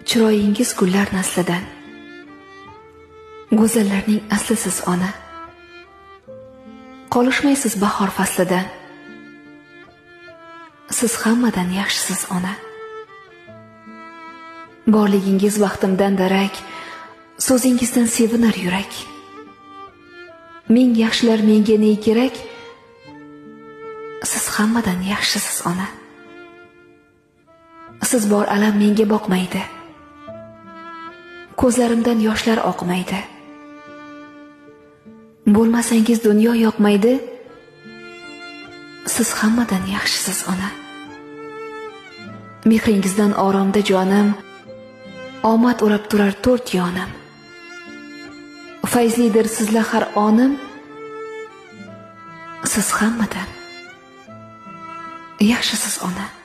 Chiroyingiz gullar naslidan. Go'zallarning aslisiz ona. Qolishmaysiz bahor faslidan. Siz hammadan yaxshisiz ona. Borligingiz baxtimdan darak, so'zingizdan sevinar yurak. Ming yaxshilar menga ne kerak? Siz hammadan yaxshisiz ona. Siz bor alam menga boqmaydi. Ko'zlarimdan yoshlar oqmaydi. Bo'lmasangiz dunyo yoqmaydi. Siz hammadan yaxshisiz ona. Mehringizdan oromda jonim, omad o'rab turar to'rt yonim. Fayzlidir sizlar har onim. Siz hammadan yaxshisiz ona.